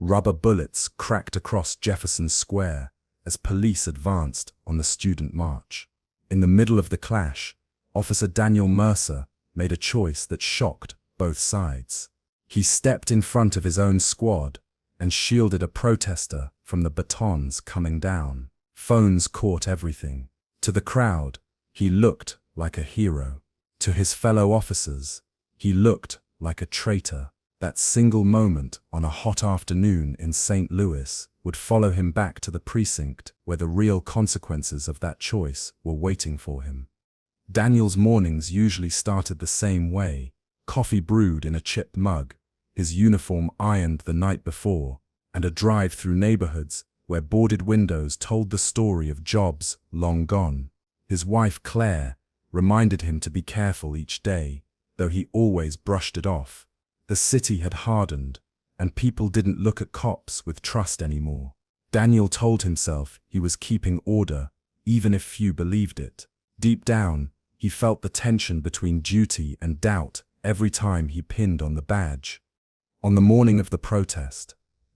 Rubber bullets cracked across Jefferson Square as police advanced on the student march. In the middle of the clash, Officer Daniel Mercer made a choice that shocked both sides. He stepped in front of his own squad and shielded a protester from the batons coming down. Phones caught everything. To the crowd, he looked like a hero. To his fellow officers, he looked like a traitor. That single moment on a hot afternoon in St. Louis would follow him back to the precinct where the real consequences of that choice were waiting for him. Daniel's mornings usually started the same way: coffee brewed in a chipped mug, his uniform ironed the night before, and a drive through neighborhoods where boarded windows told the story of jobs long gone. His wife Claire reminded him to be careful each day, though he always brushed it off. The city had hardened, and people didn't look at cops with trust anymore. Daniel told himself he was keeping order, even if few believed it. Deep down, he felt the tension between duty and doubt every time he pinned on the badge. On the morning of the protest,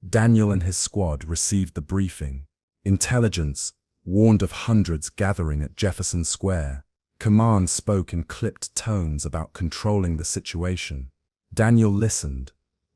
Daniel and his squad received the briefing. Intelligence warned of hundreds gathering at Jefferson Square. Command spoke in clipped tones about controlling the situation. Daniel listened,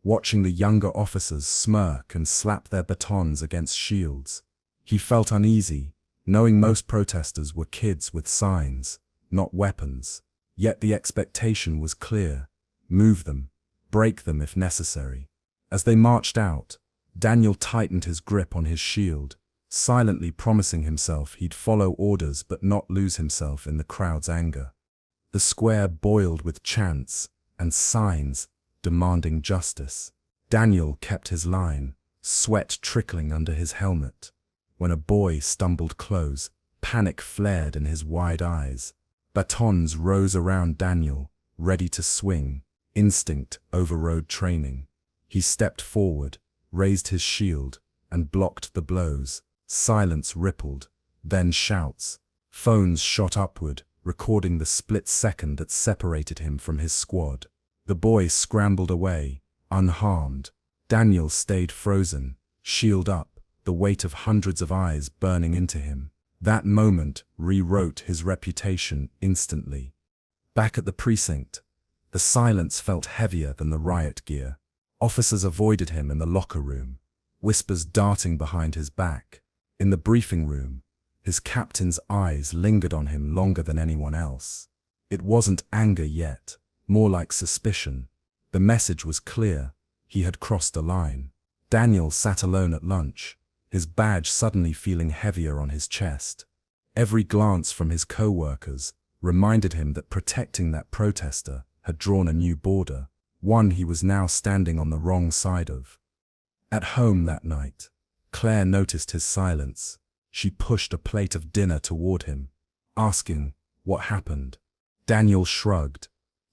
watching the younger officers smirk and slap their batons against shields. He felt uneasy, knowing most protesters were kids with signs, not weapons. Yet the expectation was clear: move them, break them if necessary. As they marched out, Daniel tightened his grip on his shield, silently promising himself he'd follow orders but not lose himself in the crowd's anger. The square boiled with chants and signs demanding justice. Daniel kept his line, sweat trickling under his helmet. When a boy stumbled close, panic flared in his wide eyes. Batons rose around Daniel, ready to swing. Instinct overrode training. He stepped forward, raised his shield, and blocked the blows. Silence rippled, then shouts. Phones shot upward, recording the split second that separated him from his squad. The boy scrambled away, unharmed. Daniel stayed frozen, shield up, the weight of hundreds of eyes burning into him. That moment rewrote his reputation instantly. Back at the precinct, the silence felt heavier than the riot gear. Officers avoided him in the locker room, whispers darting behind his back. In the briefing room, his captain's eyes lingered on him longer than anyone else. It wasn't anger yet, more like suspicion. The message was clear: he had crossed the line. Daniel sat alone at lunch, his badge suddenly feeling heavier on his chest. Every glance from his co-workers reminded him that protecting that protester had drawn a new border, one he was now standing on the wrong side of. At home that night, Claire noticed his silence. She pushed a plate of dinner toward him, asking what happened. Daniel shrugged,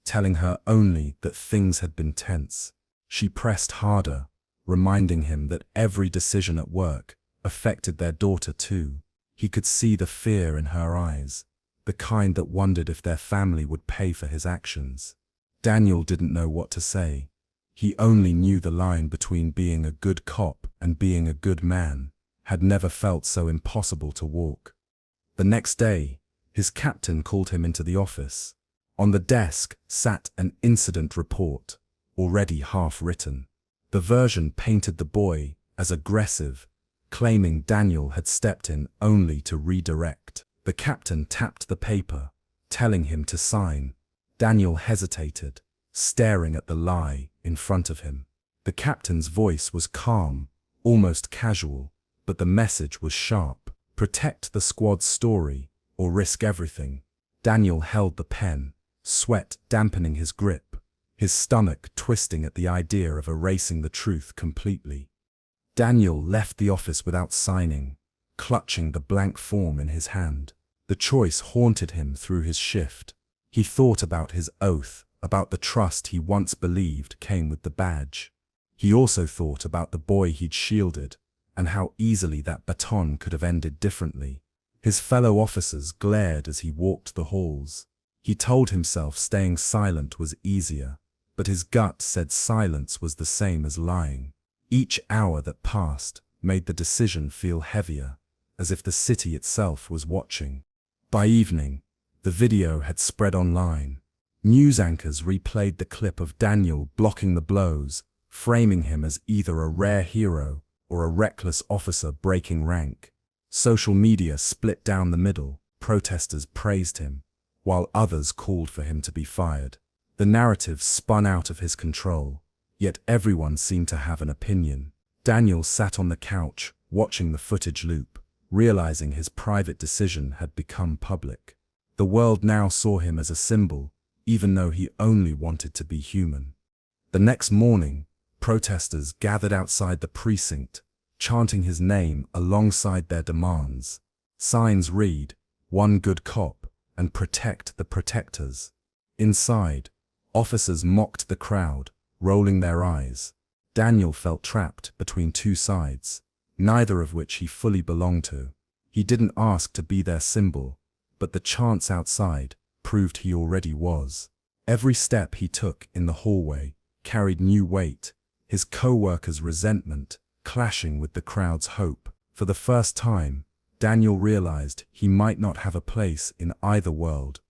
telling her only that things had been tense. She pressed harder, reminding him that every decision at work affected their daughter too. He could see the fear in her eyes, the kind that wondered if their family would pay for his actions. Daniel didn't know what to say. He only knew the line between being a good cop and being a good man had never felt so impossible to walk. The next day, his captain called him into the office. On the desk sat an incident report, already half-written. The version painted the boy as aggressive, claiming Daniel had stepped in only to redirect. The captain tapped the paper, telling him to sign. Daniel hesitated, staring at the lie in front of him. The captain's voice was calm, almost casual, but the message was sharp. Protect the squad's story, or risk everything. Daniel held the pen, sweat dampening his grip, his stomach twisting at the idea of erasing the truth completely. Daniel left the office without signing, clutching the blank form in his hand. The choice haunted him through his shift. He thought about his oath, about the trust he once believed came with the badge. He also thought about the boy he'd shielded, and how easily that baton could have ended differently. His fellow officers glared as he walked the halls. He told himself staying silent was easier, but his gut said silence was the same as lying. Each hour that passed made the decision feel heavier, as if the city itself was watching. By evening, the video had spread online. News anchors replayed the clip of Daniel blocking the blows, framing him as either a rare hero or a reckless officer breaking rank. Social media split down the middle. Protesters praised him, while others called for him to be fired. The narrative spun out of his control, yet everyone seemed to have an opinion. Daniel sat on the couch, watching the footage loop, realizing his private decision had become public. The world now saw him as a symbol, even though he only wanted to be human. The next morning, protesters gathered outside the precinct, chanting his name alongside their demands. Signs read, "One good cop," and "Protect the protectors." Inside, officers mocked the crowd, rolling their eyes. Daniel felt trapped between two sides, neither of which he fully belonged to. He didn't ask to be their symbol, but the chants outside proved he already was. Every step he took in the hallway carried new weight, his co-workers' resentment clashing with the crowd's hope. For the first time, Daniel realized he might not have a place in either world.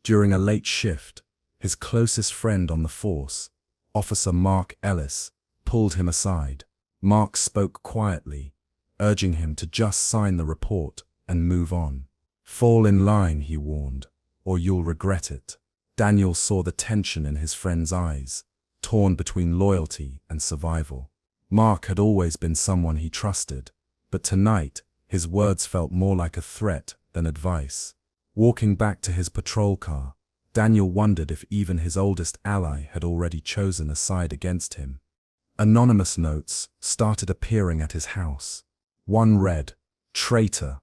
During a late shift, his closest friend on the force, Officer Mark Ellis, pulled him aside. Mark spoke quietly, urging him to just sign the report and move on. "Fall in line," he warned, "or you'll regret it." Daniel saw the tension in his friend's eyes, torn between loyalty and survival. Mark had always been someone he trusted, but tonight, his words felt more like a threat than advice. Walking back to his patrol car, Daniel wondered if even his oldest ally had already chosen a side against him. Anonymous notes started appearing at his house. One read, "Traitor."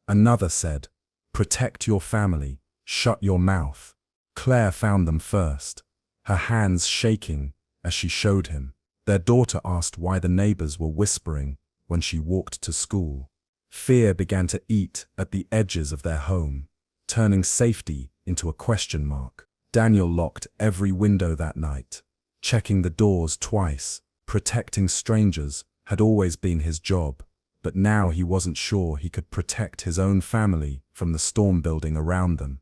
Another said, "Protect your family, shut your mouth." Claire found them first, her hands shaking as she showed him. Their daughter asked why the neighbors were whispering when she walked to school. Fear began to eat at the edges of their home, turning safety into a question mark. Daniel locked every window that night, checking the doors twice. Protecting strangers had always been his job, but now he wasn't sure he could protect his own family from the storm building around them.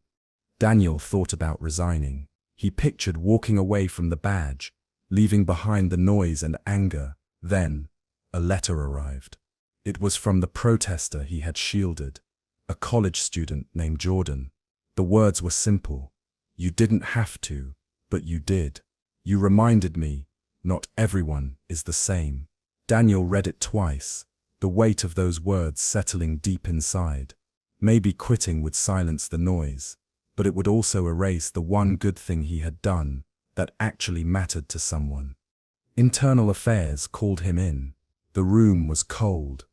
Daniel thought about resigning. He pictured walking away from the badge, leaving behind the noise and anger. Then, a letter arrived. It was from the protester he had shielded, a college student named Jordan. The words were simple. "You didn't have to, but you did. You reminded me, not everyone is the same." Daniel read it twice, the weight of those words settling deep inside. Maybe quitting would silence the noise, but it would also erase the one good thing he had done that actually mattered to someone. Internal Affairs called him in. The room was cold,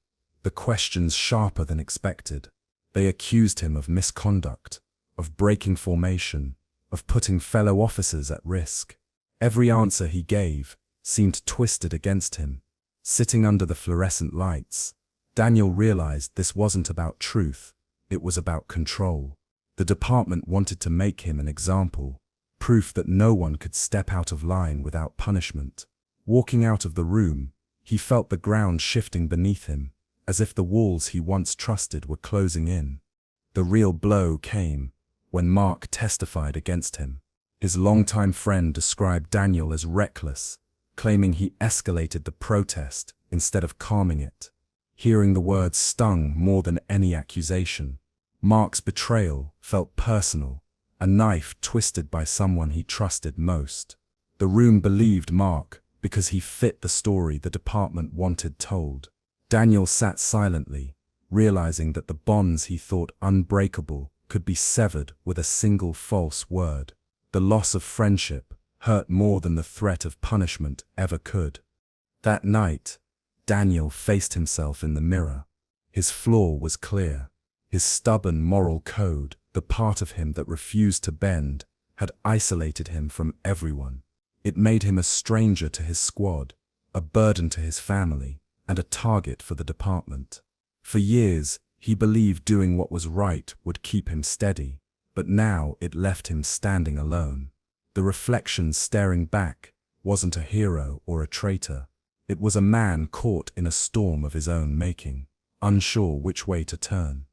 the questions sharper than expected. They accused him of misconduct, of breaking formation, of putting fellow officers at risk. Every answer he gave seemed twisted against him. Sitting under the fluorescent lights, Daniel realized this wasn't about truth, it was about control. The department wanted to make him an example, proof that no one could step out of line without punishment. Walking out of the room, he felt the ground shifting beneath him, as if the walls he once trusted were closing in. The real blow came when Mark testified against him. His longtime friend described Daniel as reckless, claiming he escalated the protest instead of calming it. Hearing the words stung more than any accusation. Mark's betrayal felt personal, a knife twisted by someone he trusted most. The room believed Mark because he fit the story the department wanted told. Daniel sat silently, realizing that the bonds he thought unbreakable could be severed with a single false word. The loss of friendship hurt more than the threat of punishment ever could. That night, Daniel faced himself in the mirror. His flaw was clear. His stubborn moral code, the part of him that refused to bend, had isolated him from everyone. It made him a stranger to his squad, a burden to his family, and a target for the department. For years, he believed doing what was right would keep him steady, but now it left him standing alone. The reflection staring back wasn't a hero or a traitor. It was a man caught in a storm of his own making, unsure which way to turn.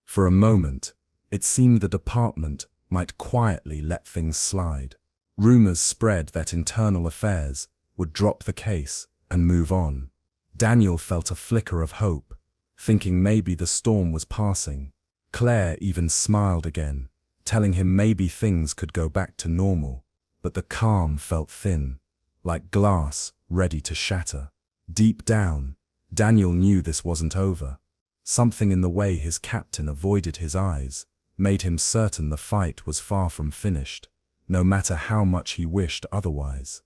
For a moment, it seemed the department might quietly let things slide. Rumors spread that internal affairs would drop the case and move on. Daniel felt a flicker of hope, thinking maybe the storm was passing. Claire even smiled again, telling him maybe things could go back to normal, but the calm felt thin, like glass ready to shatter. Deep down, Daniel knew this wasn't over. Something in the way his captain avoided his eyes made him certain the fight was far from finished, no matter how much he wished otherwise.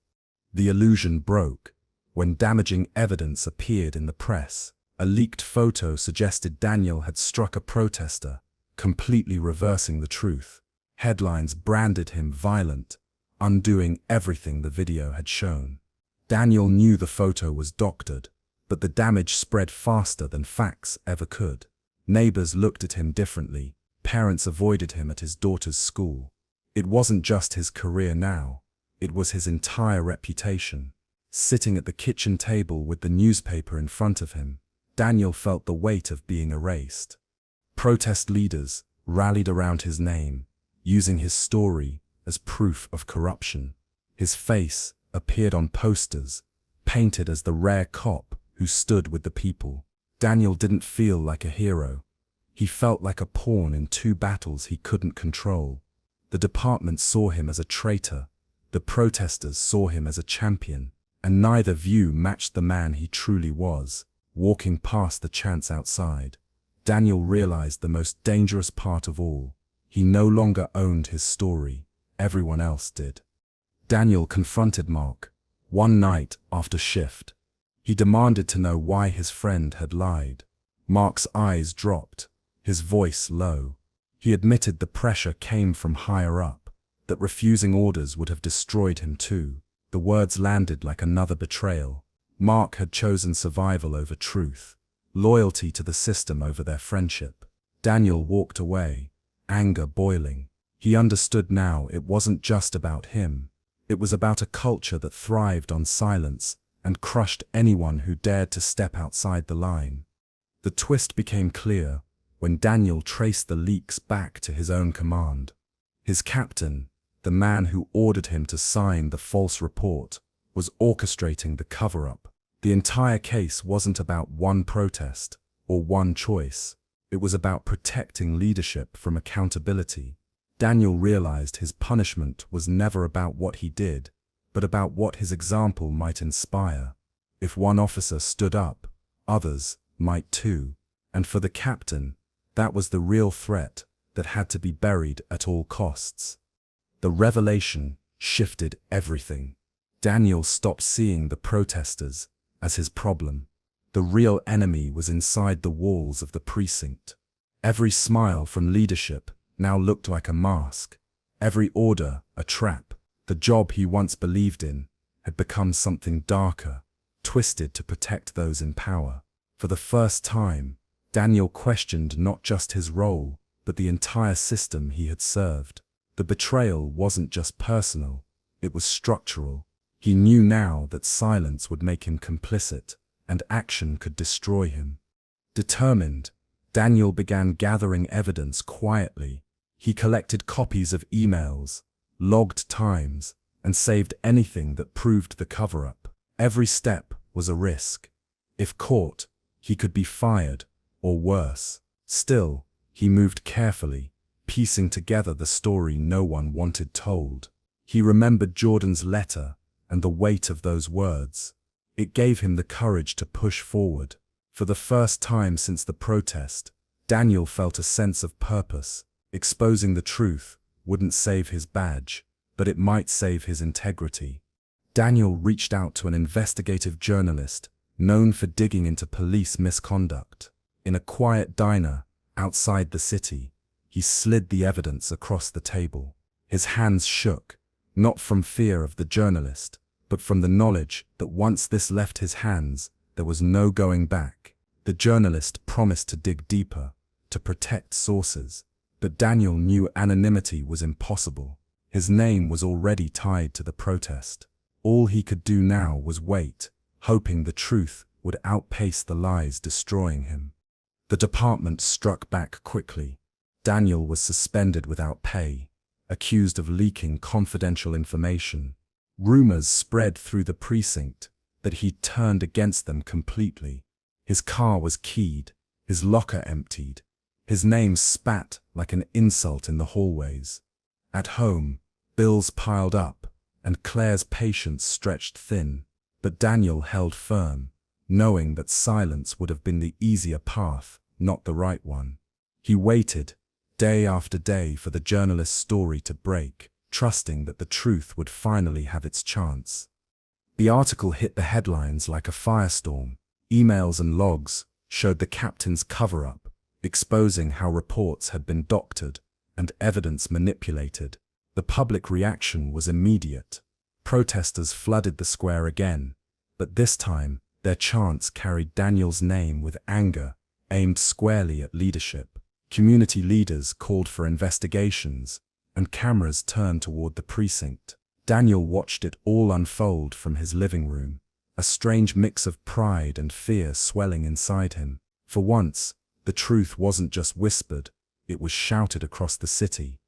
The illusion broke when damaging evidence appeared in the press. A leaked photo suggested Daniel had struck a protester, completely reversing the truth. Headlines branded him violent, undoing everything the video had shown. Daniel knew the photo was doctored, but the damage spread faster than facts ever could. Neighbors looked at him differently. Parents avoided him at his daughter's school. It wasn't just his career now, it was his entire reputation. Sitting at the kitchen table with the newspaper in front of him, Daniel felt the weight of being erased. Protest leaders rallied around his name, using his story as proof of corruption. His face appeared on posters, painted as the rare cop who stood with the people. Daniel didn't feel like a hero. He felt like a pawn in two battles he couldn't control. The department saw him as a traitor, the protesters saw him as a champion, and neither view matched the man he truly was. Walking past the chants outside, Daniel realized the most dangerous part of all. He no longer owned his story, everyone else did. Daniel confronted Mark one night after shift. He demanded to know why his friend had lied. Mark's eyes dropped, his voice low. He admitted the pressure came from higher up, that refusing orders would have destroyed him too. The words landed like another betrayal. Mark had chosen survival over truth, loyalty to the system over their friendship. Daniel walked away, anger boiling. He understood now it wasn't just about him. It was about a culture that thrived on silence and crushed anyone who dared to step outside the line. The twist became clear when Daniel traced the leaks back to his own command. His captain, the man who ordered him to sign the false report, was orchestrating the cover-up. The entire case wasn't about one protest or one choice. It was about protecting leadership from accountability. Daniel realized his punishment was never about what he did, but about what his example might inspire. If one officer stood up, others might too. And for the captain, that was the real threat that had to be buried at all costs. The revelation shifted everything. Daniel stopped seeing the protesters as his problem. The real enemy was inside the walls of the precinct. Every smile from leadership now looked like a mask. Every order a trap. The job he once believed in had become something darker, twisted to protect those in power. For the first time, Daniel questioned not just his role, but the entire system he had served. The betrayal wasn't just personal, it was structural. He knew now that silence would make him complicit, and action could destroy him. Determined, Daniel began gathering evidence quietly. He collected copies of emails, logged times, and saved anything that proved the cover-up. Every step was a risk. If caught, he could be fired, or worse. Still, he moved carefully, piecing together the story no one wanted told. He remembered Jordan's letter and the weight of those words. It gave him the courage to push forward. For the first time since the protest, Daniel felt a sense of purpose. Exposing the truth wouldn't save his badge, but it might save his integrity. Daniel reached out to an investigative journalist known for digging into police misconduct. In a quiet diner outside the city, he slid the evidence across the table. His hands shook, not from fear of the journalist, but from the knowledge that once this left his hands, there was no going back. The journalist promised to dig deeper, to protect sources, but Daniel knew anonymity was impossible. His name was already tied to the protest. All he could do now was wait, hoping the truth would outpace the lies destroying him. The department struck back quickly. Daniel was suspended without pay, accused of leaking confidential information. Rumors spread through the precinct that he'd turned against them completely. His car was keyed, his locker emptied, his name spat like an insult in the hallways. At home, bills piled up, and Claire's patience stretched thin, but Daniel held firm, knowing that silence would have been the easier path, not the right one. He waited, day after day, for the journalist's story to break, trusting that the truth would finally have its chance. The article hit the headlines like a firestorm. Emails and logs showed the captain's cover-up, exposing how reports had been doctored and evidence manipulated. The public reaction was immediate. Protesters flooded the square again, but this time their chants carried Daniel's name with anger, aimed squarely at leadership. Community leaders called for investigations, and cameras turned toward the precinct. Daniel watched it all unfold from his living room, a strange mix of pride and fear swelling inside him. For once, the truth wasn't just whispered, it was shouted across the city.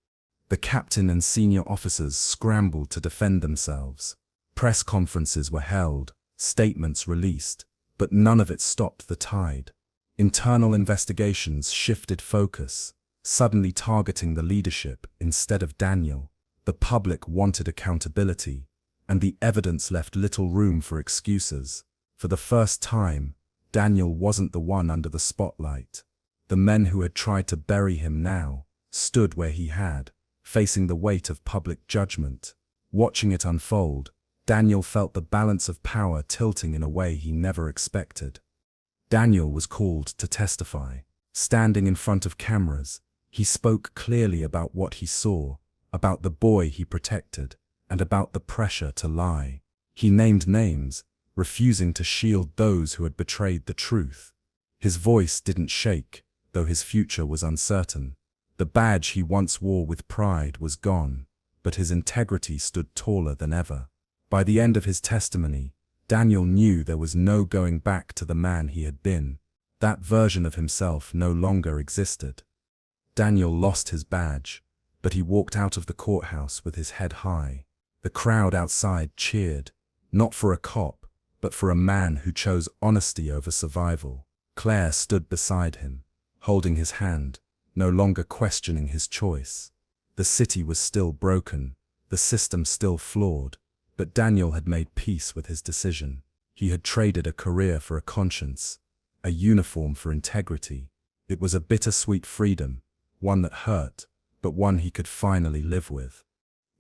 The captain and senior officers scrambled to defend themselves. Press conferences were held, statements released, but none of it stopped the tide. Internal investigations shifted focus, suddenly targeting the leadership instead of Daniel. The public wanted accountability, and the evidence left little room for excuses. For the first time, Daniel wasn't the one under the spotlight. The men who had tried to bury him now stood where he had, facing the weight of public judgment. Watching it unfold, Daniel felt the balance of power tilting in a way he never expected. Daniel was called to testify. Standing in front of cameras, he spoke clearly about what he saw, about the boy he protected, and about the pressure to lie. He named names, refusing to shield those who had betrayed the truth. His voice didn't shake, though his future was uncertain. The badge he once wore with pride was gone, but his integrity stood taller than ever. By the end of his testimony, Daniel knew there was no going back to the man he had been. That version of himself no longer existed. Daniel lost his badge, but he walked out of the courthouse with his head high. The crowd outside cheered, not for a cop, but for a man who chose honesty over survival. Claire stood beside him, holding his hand, no longer questioning his choice. The city was still broken, the system still flawed, but Daniel had made peace with his decision. He had traded a career for a conscience, a uniform for integrity. It was a bittersweet freedom, one that hurt, but one he could finally live with.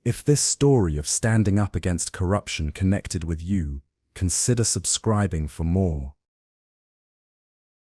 If this story of standing up against corruption connected with you, consider subscribing for more.